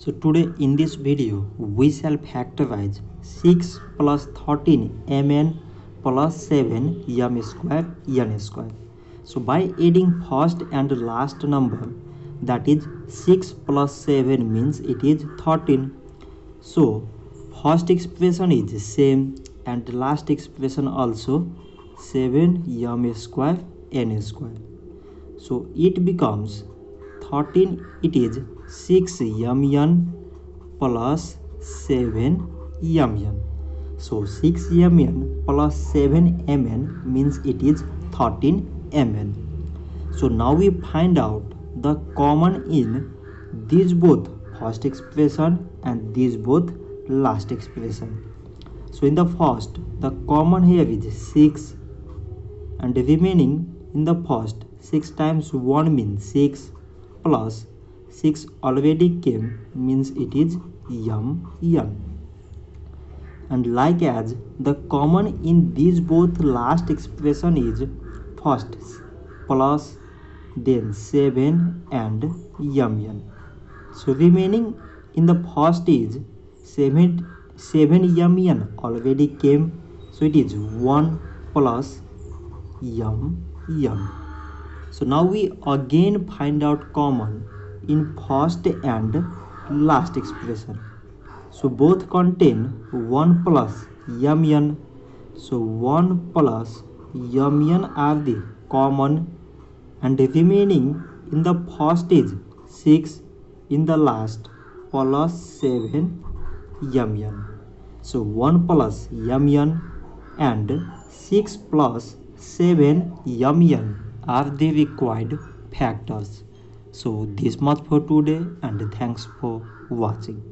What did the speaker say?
So today in this video we shall factorize 6 plus 13 mn plus 7 m square n square. So by adding first and last number, that is 6 plus 7 means it is 13. So first expression is same and last expression also 7 m square n square. So it becomes 13, it is 6 mn plus 7 mn. So 6 mn plus 7 mn means it is 13 mn. So now we find out the common in these both first expression and these both last expression. So in the first, the common here is 6 and remaining in the first 6 times 1 means 6 plus 6 already came means it is n. And like as the common in these both last expression is first plus then 7 and n. So remaining in the first is 7 mn already came, so it is 1 plus n. So now we again find out common in first and last expression. So both contain 1 plus mn. So 1 plus mn are the common and remaining in the first is 6, in the last plus 7 mn. So 1 plus mn and 6 plus 7 mn are the required factors. So this much for today and thanks for watching.